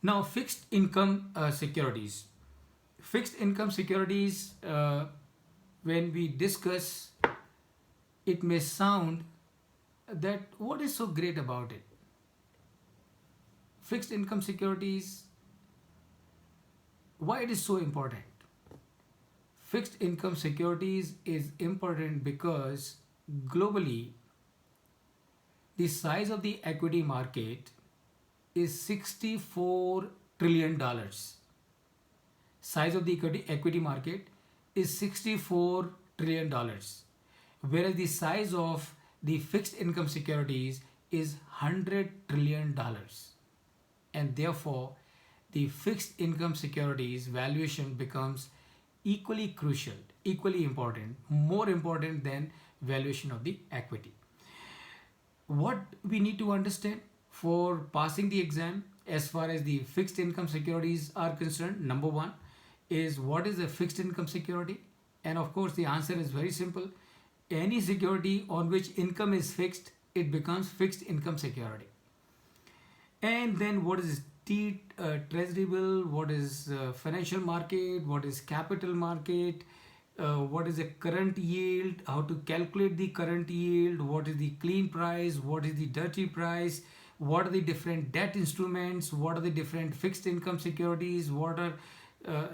Now, fixed income securities. Fixed income securities, when we discuss, it may sound that what is so great about it? Fixed income securities, why it is so important? Fixed income securities is important because globally the size of the equity market is $64 trillion. Size of the equity market is $64 trillion, whereas the size of the fixed income securities is $100 trillion. And therefore, the fixed income securities valuation becomes equally crucial, equally important, more important than valuation of the equity. What we need to understand for passing the exam as far as the fixed income securities are concerned, number one is what is a fixed income security? And of course, the answer is very simple. Any security on which income is fixed, it becomes fixed income security. And then what is treasury bill, what is financial market, what is capital market, what is the current yield, how to calculate the current yield, what is the clean price, what is the dirty price, what are the different debt instruments, what are the different fixed income securities, uh,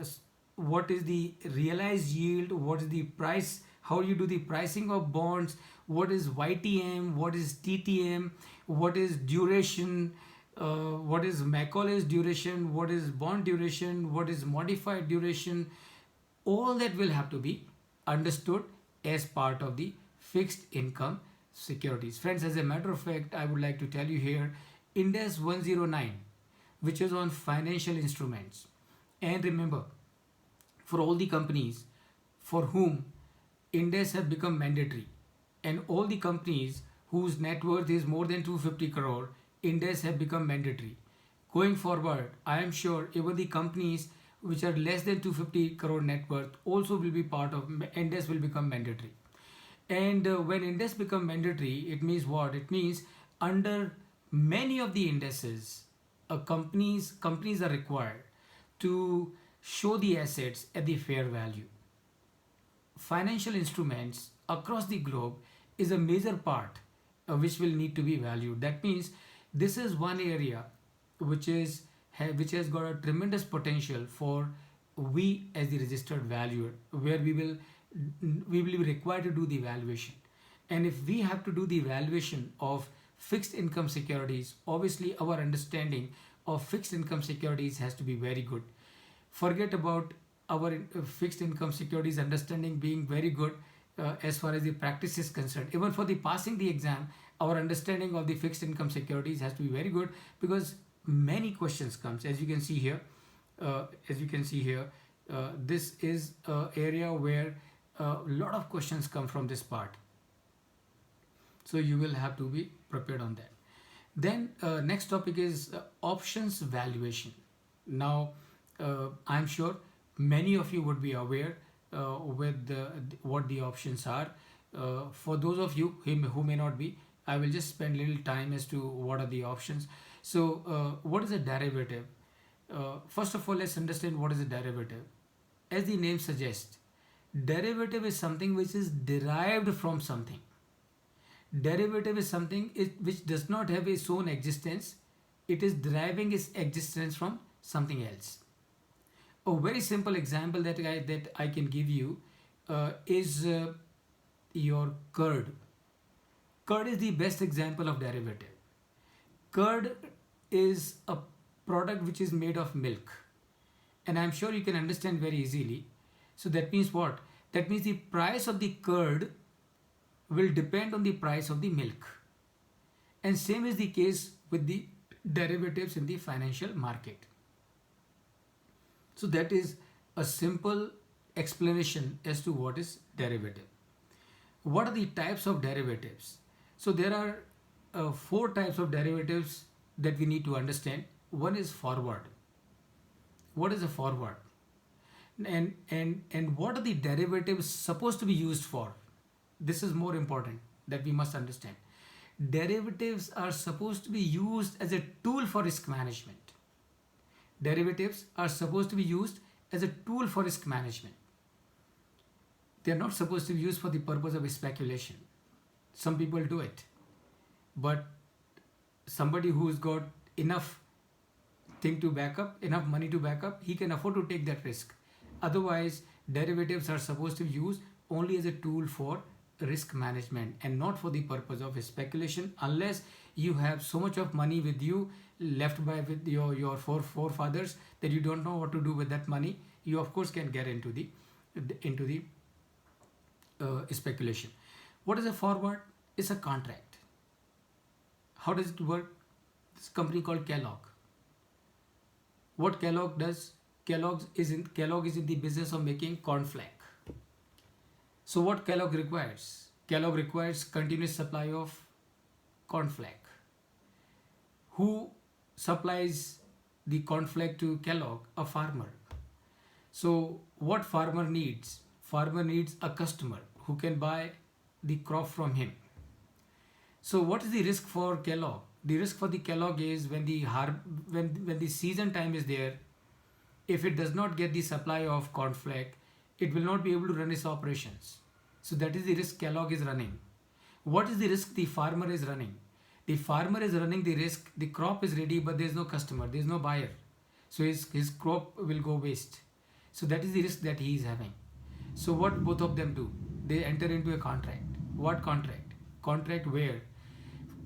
what is the realized yield, what is the price, how you do the pricing of bonds, what is YTM, what is TTM, what is duration, what is Macaulay's duration, what is bond duration, what is modified duration. All that will have to be understood as part of the fixed income securities. Friends, as a matter of fact, I would like to tell you here, Ind AS 109, which is on financial instruments. And remember, for all the companies for whom Ind AS have become mandatory, and all the companies whose net worth is more than 250 crore, Ind AS have become mandatory. Going forward, I am sure even the companies which are less than 250 crore net worth also will be part of Ind AS will become mandatory. And when Ind AS become mandatory, it means what? It means under many of the indices, companies are required to show the assets at the fair value. Financial instruments across the globe is a major part which will need to be valued. That means this is one area which is which has got a tremendous potential for we as the registered valuer, where we will be required to do the valuation. And if we have to do the valuation of fixed income securities, obviously our understanding of fixed income securities has to be very good. Forget about our fixed income securities understanding being very good as far as the practice is concerned. Even for the passing the exam, our understanding of the fixed income securities has to be very good, because many questions comes, as you can see here. This is an area where a lot of questions come from this part, so you will have to be prepared on that. Then next topic is options valuation. Now I'm sure many of you would be aware with what the options are. For those of you who may not be, I will just spend little time as to what are the options. So what is a derivative? First of all, let's understand what is a derivative. As the name suggests, derivative is something which is derived from something. Derivative is something which does not have its own existence. It is deriving its existence from something else. A very simple example that I can give you is your curd. Curd is the best example of derivative. Curd is a product which is made of milk, and I'm sure you can understand very easily. So that means what? That means the price of the curd will depend on the price of the milk. And same is the case with the derivatives in the financial market. So that is a simple explanation as to what is derivative. What are the types of derivatives? So there are four types of derivatives that we need to understand. One is forward. What is a forward? And what are the derivatives supposed to be used for? This is more important that we must understand. Derivatives are supposed to be used as a tool for risk management. Derivatives are supposed to be used as a tool for risk management. They are not supposed to be used for the purpose of speculation. Some people do it, but somebody who's got enough thing to back up, enough money to back up, he can afford to take that risk. Otherwise, derivatives are supposed to be used only as a tool for risk management and not for the purpose of speculation, unless you have so much of money with you left by with your forefathers that you don't know what to do with that money. You of course can get into the speculation. What is a forward? It's a contract. How does it work? This company called Kellogg. What Kellogg does? Kellogg is in the business of making cornflake. So what Kellogg requires? Kellogg requires continuous supply of cornflake. Who supplies the cornflake to Kellogg? A farmer. So what farmer needs? Farmer needs a customer who can buy the crop from him. So what is the risk for Kellogg? The risk for the Kellogg is when the season time is there, if it does not get the supply of cornflake, it will not be able to run its operations. So that is the risk Kellogg is running. What is the risk the farmer is running? The farmer is running the risk, the crop is ready but there is no customer, there is no buyer. So his crop will go waste. So that is the risk that he is having. So what both of them do? They enter into a contract. What contract? Contract where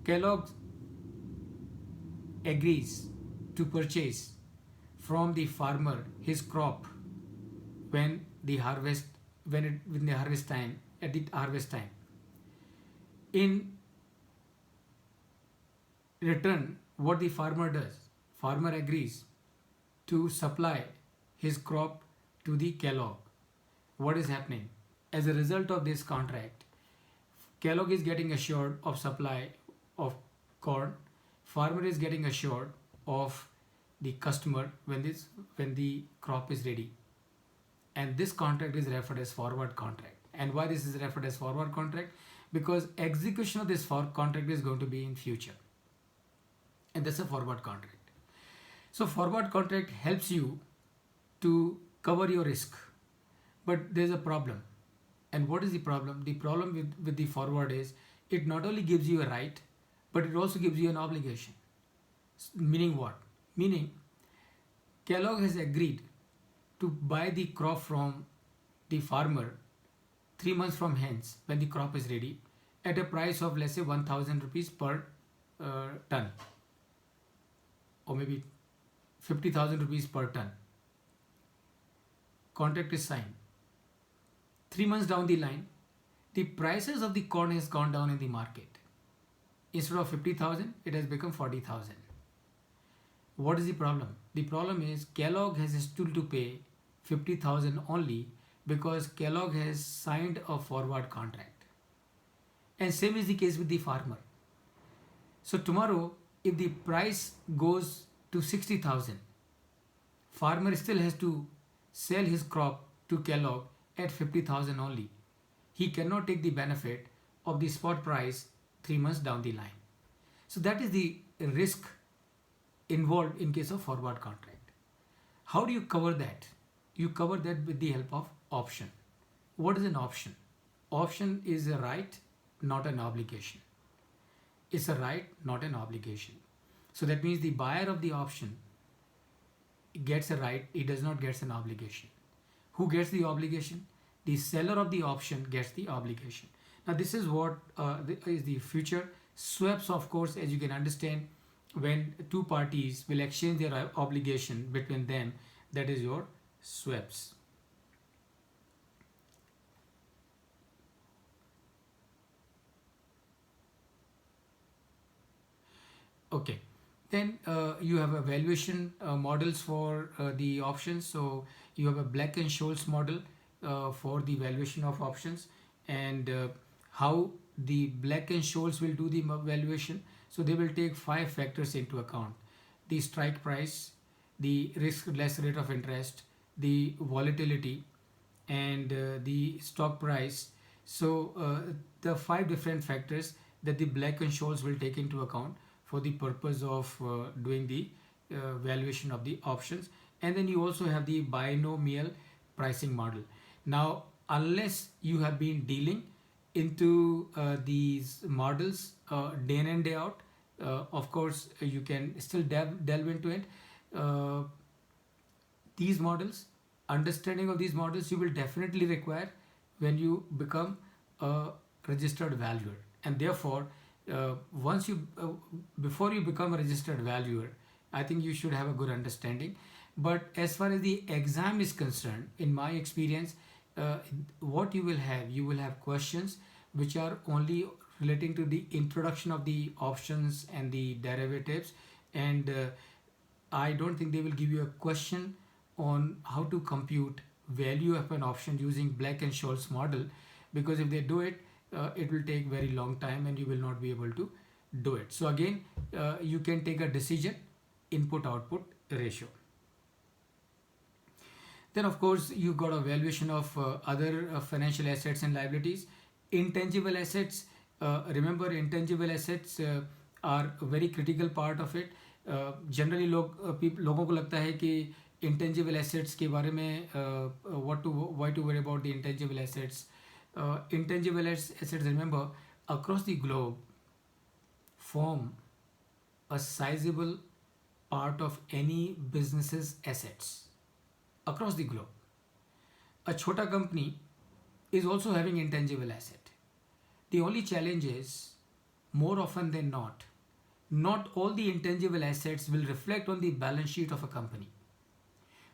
Kellogg agrees to purchase from the farmer his crop when the harvest time, at the harvest time. In return, what the farmer does? Farmer agrees to supply his crop to the Kellogg. What is happening? As a result of this contract, Kellogg is getting assured of supply of corn. Farmer is getting assured of the customer when the crop is ready. And this contract is referred as forward contract. And why this is referred as forward contract? Because execution of this contract is going to be in future. And that's a forward contract. So forward contract helps you to cover your risk. But there's a problem. And what is the problem? The problem with the forward is it not only gives you a right, but it also gives you an obligation. Meaning what? Meaning Kellogg has agreed to buy the crop from the farmer 3 months from hence when the crop is ready at a price of, let's say, 1,000 rupees per ton, or maybe 50,000 rupees per ton. Contract is signed. 3 months down the line, the prices of the corn has gone down in the market. Instead of 50,000, it has become 40,000. What is the problem? The problem is Kellogg has still to pay 50,000 only because Kellogg has signed a forward contract. And same is the case with the farmer. So tomorrow, if the price goes to 60,000, farmer still has to sell his crop to Kellogg at 50,000 only. He cannot take the benefit of the spot price 3 months down the line. So that is the risk involved in case of forward contract. How do you cover that? You cover that with the help of option. What is an option? Option is a right, not an obligation. It's a right, not an obligation. So that means the buyer of the option gets a right, he does not get an obligation. Who gets the obligation? The seller of the option gets the obligation. Now this is what is the future. Swaps, of course, as you can understand, when two parties will exchange their obligation between them, that is your swaps. Okay, then you have a valuation models for the options. So you have a Black and Scholes model for the valuation of options, and how the Black and Scholes will do the valuation. So they will take 5 factors into account: the strike price, the risk-less rate of interest, the volatility, and the stock price. So the 5 different factors that the Black and Scholes will take into account for the purpose of doing the valuation of the options. And then you also have the binomial pricing model. Now, unless you have been dealing into these models day in and day out, of course you can still delve into it. uh, these models, understanding of these models, you will definitely require when you become a registered valuer. And therefore, once you before you become a registered valuer, I think you should have a good understanding. But as far as the exam is concerned, in my experience, uh, what you will have questions which are only relating to the introduction of the options and the derivatives. And I don't think they will give you a question on how to compute value of an option using Black and Scholes model, because if they do it, it will take very long time and you will not be able to do it. So again, you can take a decision input output ratio. Then of course you got a valuation of other financial assets and liabilities. Intangible assets, remember intangible assets are a very critical part of it. Generally लोगों को लगता है कि intangible assets के बारे में why to worry about the intangible assets. Intangible assets, remember, across the globe form a sizable part of any business's assets across the globe. A chota company is also having intangible asset. The only challenge is, more often than not all the intangible assets will reflect on the balance sheet of a company.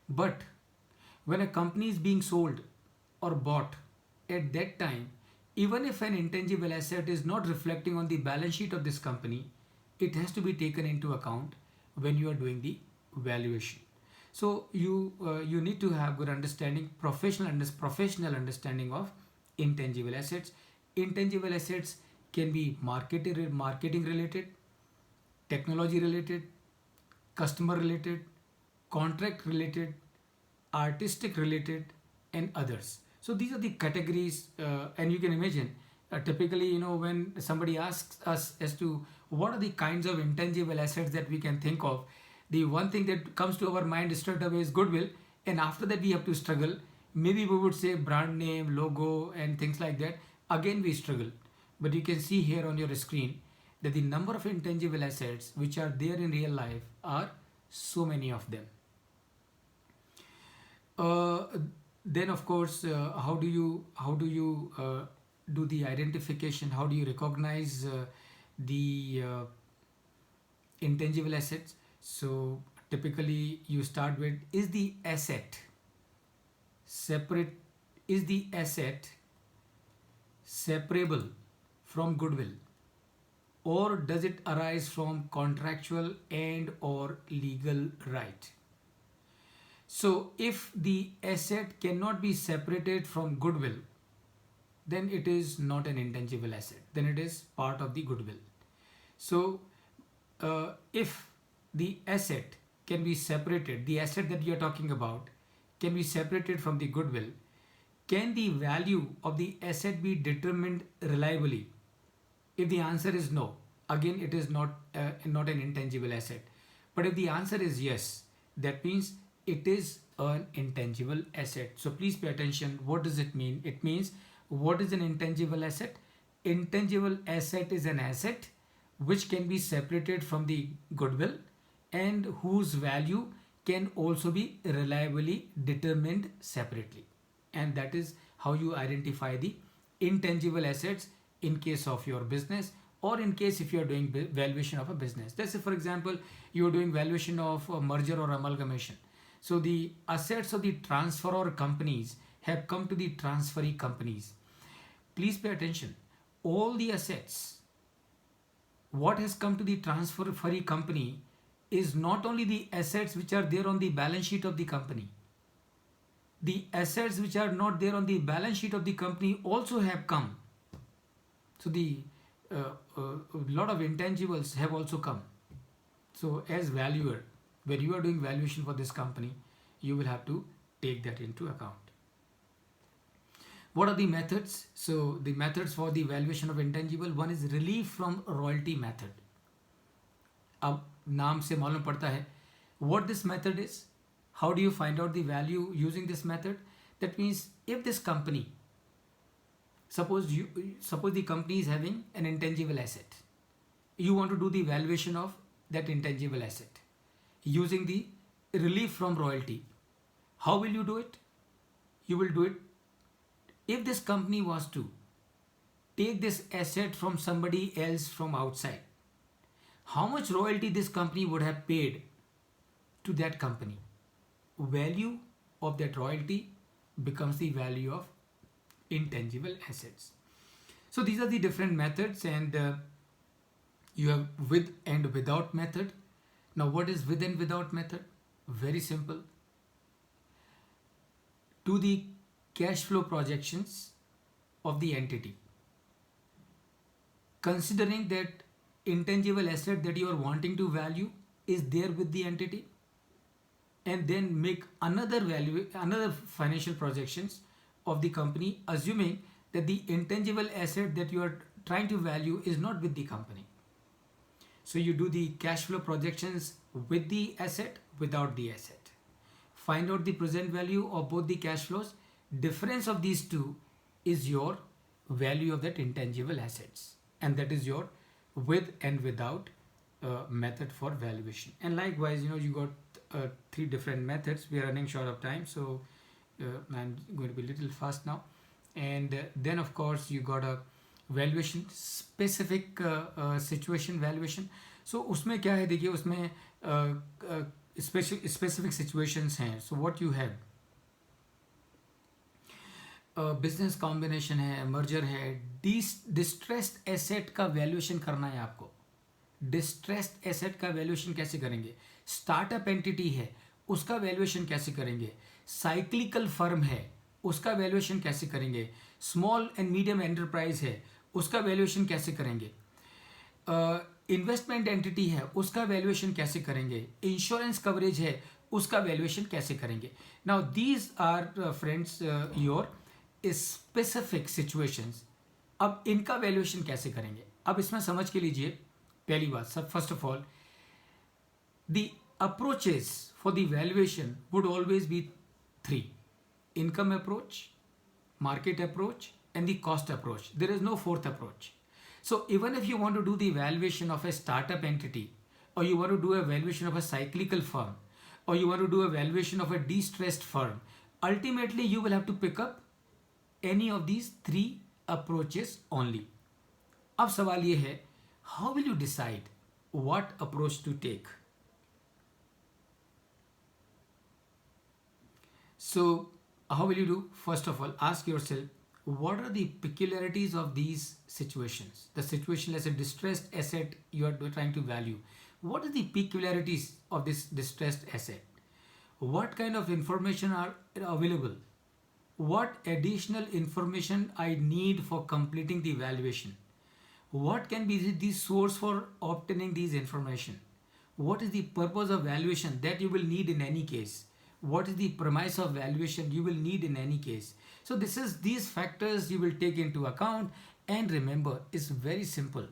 But when a company is being sold or bought, at that time, even if an intangible asset is not reflecting on the balance sheet of this company, it has to be taken into account when you are doing the valuation. So you need to have good understanding, professional understanding of intangible assets. Intangible assets can be marketing related, technology related, customer related, contract related, artistic related, and others. So these are the categories, and you can imagine, typically, when somebody asks us as to what are the kinds of intangible assets that we can think of, the one thing that comes to our mind straight away is goodwill, and after that we have to struggle. Maybe we would say brand name, logo, and things like that. Again, we struggle. But you can see here on your screen that the number of intangible assets which are there in real life are so many of them. Then of course, how do you do the identification? How do you recognize the intangible assets? So typically you start with, is the asset separable from goodwill, or does it arise from contractual and or legal right? So if the asset cannot be separated from goodwill, then it is not an intangible asset, then it is part of the goodwill. So if the asset can be separated, the asset that you are talking about can be separated from the goodwill, can the value of the asset be determined reliably? If the answer is no, again it is not an intangible asset. But if the answer is yes, that means it is an intangible asset. So please pay attention. What does it mean? It means, what is an intangible asset? Intangible asset is an asset which can be separated from the goodwill and whose value can also be reliably determined separately. And that is how you identify the intangible assets in case of your business, or in case if you are doing valuation of a business. Let's say, for example, you are doing valuation of a merger or amalgamation. So the assets of the transferor companies have come to the transferee companies. Please pay attention. All the assets, what has come to the transferee company is not only the assets which are there on the balance sheet of the company. The assets which are not there on the balance sheet of the company also have come. So the lot of intangibles have also come. So as valuer, when you are doing valuation for this company, you will have to take that into account. What are the methods? So the methods for the valuation of intangible, one is relief from royalty method. अब नाम से मालूम पड़ता है What this method is, how do you find out the value using this method? That means if this company, suppose the company is having an intangible asset, you want to do the valuation of that intangible asset using the relief from royalty. How will you do it? You will do it if this company was to take this asset from somebody else from outside. How much royalty this company would have paid to that company? Value of that royalty becomes the value of intangible assets. So these are the different methods, and you have with and without method. Now what is with and without method? Very simple. Do the cash flow projections of the entity, considering that intangible asset that you are wanting to value is there with the entity, and then make another financial projections of the company, assuming that the intangible asset that you are trying to value is not with the company. So you do the cash flow projections with the asset, without the asset. Find out the present value of both the cash flows. Difference of these two is your value of that intangible assets, and that is your with and without method for valuation. And likewise, you got three different methods. We are running short of time, so I'm going to be a little fast now. And then of course you got a valuation, specific situation valuation. So उसमें क्या है, देखिए उसमें specific situations हैं. So what you have, business combination है, merger है, distressed asset का valuation करना है आपको. डिस्ट्रेस्ड एसेट का वैल्यूएशन कैसे करेंगे? स्टार्टअप एंटिटी है, उसका वैल्यूएशन कैसे करेंगे? साइक्लिकल फर्म है, उसका वैल्यूएशन कैसे करेंगे? स्मॉल एंड मीडियम एंटरप्राइज है, उसका वैल्यूएशन कैसे करेंगे? इन्वेस्टमेंट एंटिटी है, उसका वैल्यूएशन कैसे करेंगे? इंश्योरेंस कवरेज है, उसका वैल्यूएशन कैसे करेंगे? Now these are friends your specific situations. अब इनका वैल्यूएशन कैसे करेंगे? अब इसमें समझ के लीजिए, पहली बात, सब first of all the approaches for the valuation would always be three: income approach, market approach, and the cost approach. There is no fourth approach. So even if you want to do the valuation of a startup entity, or you want to do a valuation of a cyclical firm, or you want to do a valuation of a distressed firm, ultimately you will have to pick up any of these three approaches only. अब सवाल ये है, how will you decide what approach to take? So how will you do? First of all, ask yourself, what are the peculiarities of these situations? The situation as a distressed asset you are trying to value. What are the peculiarities of this distressed asset? What kind of information are available? What additional information I need for completing the valuation? What can be the source for obtaining these information? What is the purpose of valuation that you will need in any case? What is the premise of valuation you will need in any case? So these factors you will take into account, and remember, it's very simple.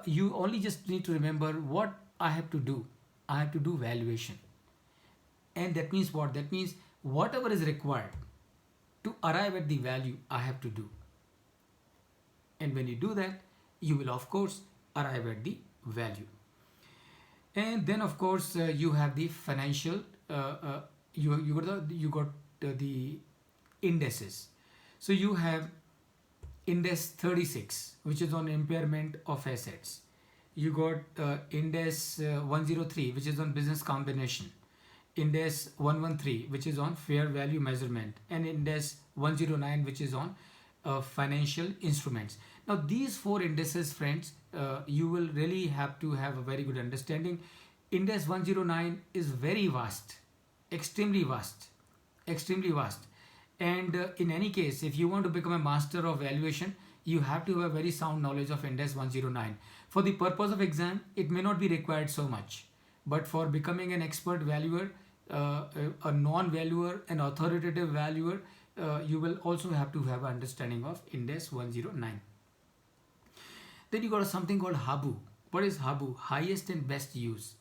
You only just need to remember what I have to do. I have to do valuation. And that means what? That means whatever is required to arrive at the value I have to do. And when you do that, you will of course arrive at the value. And then of course you have the financial, you got the indices. So you have index 36, which is on impairment of assets. You got index 103, which is on business combination. Index 113, which is on fair value measurement, and index 109, which is on financial instruments. Now these four indices, friends, you will really have to have a very good understanding. Index 109 is very vast, extremely vast, extremely vast. And in any case, if you want to become a master of valuation, you have to have very sound knowledge of index 109. For the purpose of exam, it may not be required so much, but for becoming an expert valuer, a non-valuer, an authoritative valuer, you will also have to have an understanding of index 109. Then you got something called HABU. What is HABU? Highest and best use.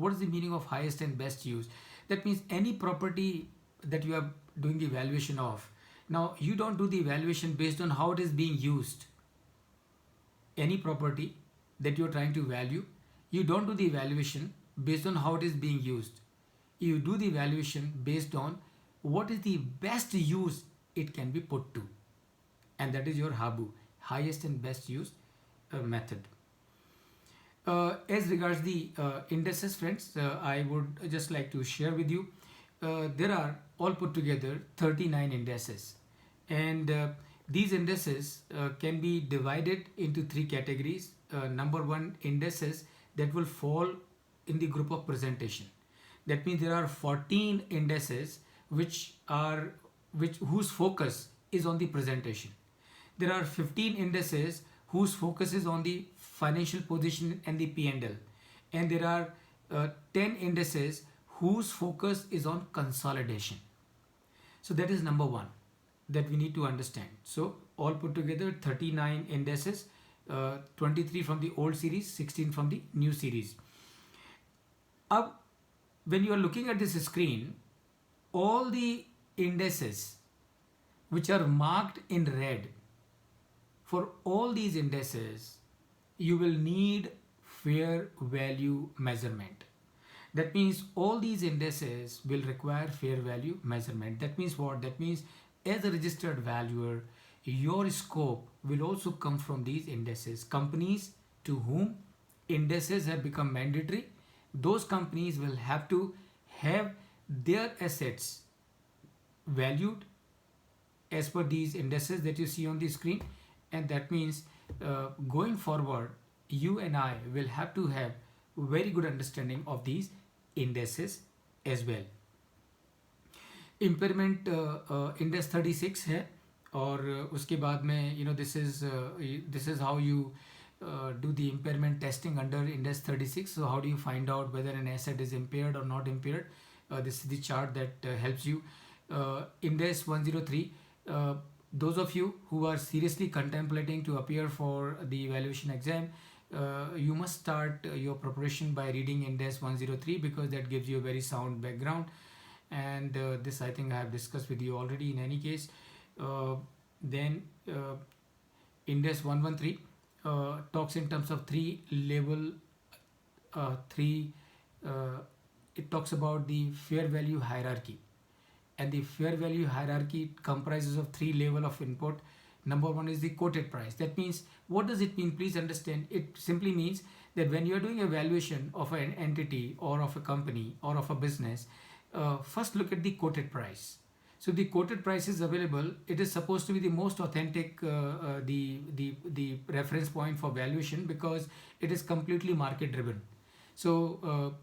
What is the meaning of highest and best use? That means any property that you are doing the evaluation of. Now, you don't do the evaluation based on how it is being used. Any property that you're trying to value, you don't do the evaluation based on how it is being used. You do the evaluation based on what is the best use it can be put to. And that is your HABU, highest and best use method. As regards the indices, friends, I would just like to share with you, there are all put together 39 indices, and these indices can be divided into three categories. Number one, indices that will fall in the group of presentation. That means there are 14 indices whose focus is on the presentation. There are 15 indices whose focus is on the financial position and the P&L, and there are 10 indices whose focus is on consolidation. So that is number one that we need to understand. So all put together 39 indices, 23 from the old series, 16 from the new series. When you are looking at this screen, all the indices which are marked in red, for all these indices, you will need fair value measurement. That means all these indices will require fair value measurement. That means what? That means as a registered valuer, your scope will also come from these indices. Companies to whom indices have become mandatory, those companies will have to have their assets valued as per these indices that you see on the screen. And that means going forward, you and I will have to have very good understanding of these indices as well. Impairment index 36 है, और उसके बाद में this is how you do the impairment testing under index 36. So how do you find out whether an asset is impaired or not impaired? This is the chart that helps you. Index 103. Those of you who are seriously contemplating to appear for the evaluation exam, you must start your preparation by reading Index 103, because that gives you a very sound background. And this I think I have discussed with you already in any case. Then Index 113 talks in terms of it talks about the fair value hierarchy. And the fair value hierarchy comprises of three levels of input. Number one is the quoted price. That means, what does it mean? Please understand. It simply means that when you are doing a valuation of an entity or of a company or of a business, first look at the quoted price. So the quoted price is available. It is supposed to be the most authentic, the reference point for valuation, because it is completely market driven. So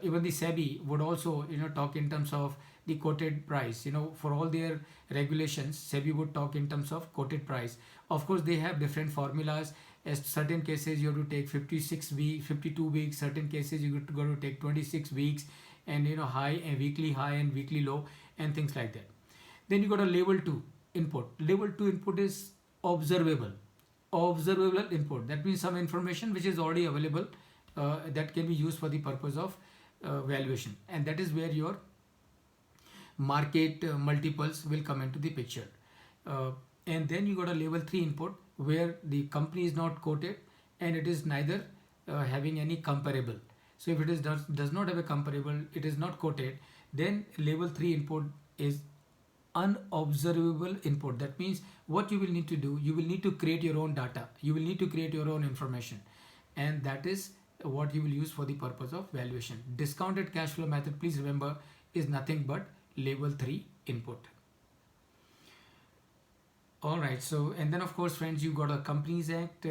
even the SEBI would also talk in terms of the quoted price. For all their regulations, SEBI would talk in terms of quoted price. Of course, they have different formulas. As certain cases you have to take 52 weeks. Certain cases you got to take 26 weeks, and high and weekly low, and things like that. Then you got a level 2 input. Level 2 input is observable input. That means some information which is already available that can be used for the purpose of valuation, and that is where your market multiples will come into the picture. And then you got a level 3 input, where the company is not quoted and it is neither having any comparable. So if it does not have a comparable, it is not quoted, then level 3 input is unobservable input. That means what you will need to do, you will need to create your own data, you will need to create your own information, and that is what you will use for the purpose of valuation. Discounted cash flow method, please remember, is nothing but level 3 input. All right, so and then of course friends, you got a Companies Act,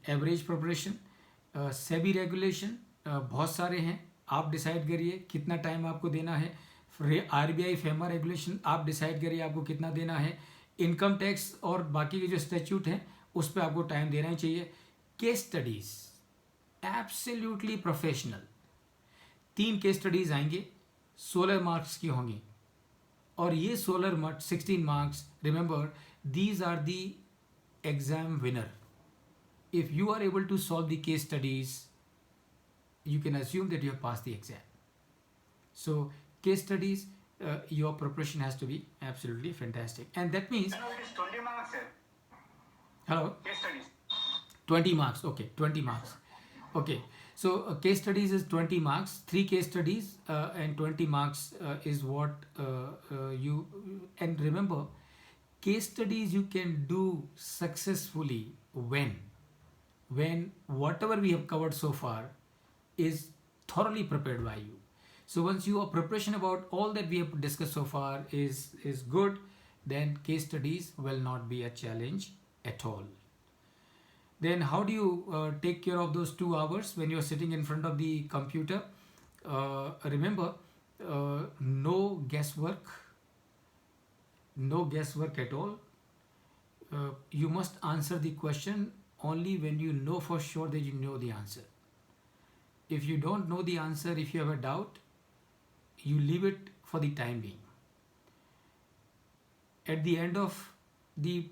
average preparation, SEBI regulation बहुत सारे हैं, आप decide करिए कितना time आपको देना है. RBI FEMA regulation आप डिसाइड करिए आपको कितना देना है. इनकम टैक्स और बाकी के जो स्टैट्यूट हैं उस पर आपको टाइम देना ही चाहिए. Case studies absolutely professional, 3 case studies आएंगे, 16 मार्क्स की होंगी, और ये 16 marks, remember these are the exam winner. If you are able to solve the case studies you can assume that you have passed the exam. So case studies, your preparation has to be absolutely fantastic, and that means. No, it is 20 marks, sir. Hello. Case studies. 20 marks. Okay, 20 marks. Okay, so case studies is 20 marks. 3 case studies and 20 marks is what you. And remember, case studies you can do successfully when whatever we have covered so far is thoroughly prepared by you. So once your preparation about all that we have discussed so far is good, then case studies will not be a challenge at all. Then how do you take care of those 2 hours when you're sitting in front of the computer? Remember, no guesswork, no guesswork at all. You must answer the question only when you know for sure that you know the answer. If you don't know the answer, if you have a doubt, you leave it for the time being. At the end of the,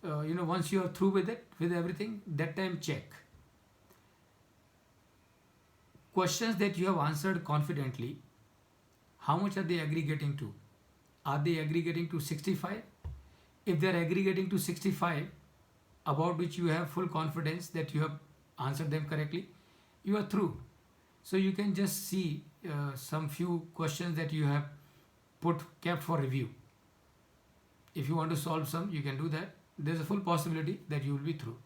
once you are through with it, with everything, that time check. Questions that you have answered confidently, how much are they aggregating to? Are they aggregating to 65? If they are aggregating to 65, about which you have full confidence that you have answered them correctly, you are through. So you can just see some few questions that you have kept for review. If you want to solve some, you can do that. There's a full possibility that you will be through.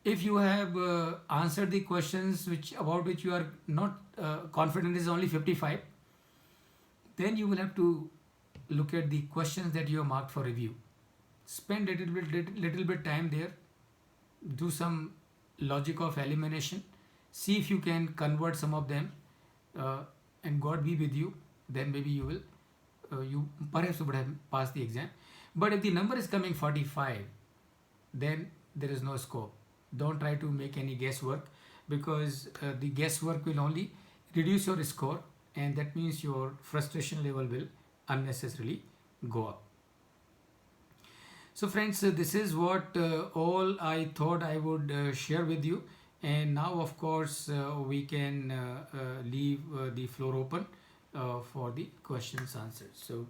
If you have answered the questions about which you are not confident is only 55, then you will have to look at the questions that you have marked for review. Spend little bit time there. Do some logic of elimination. See if you can convert some of them, and God be with you. Then maybe you will, you perhaps would have passed the exam. But if the number is coming 45, then there is no scope. Don't try to make any guesswork, because the guesswork will only reduce your score, and that means your frustration level will unnecessarily go up. So friends, this is what all I thought I would share with you. And now of course we can leave the floor open for the questions answered. So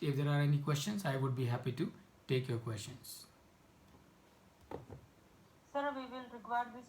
if there are any questions, I would be happy to take your questions. Sir, we will require this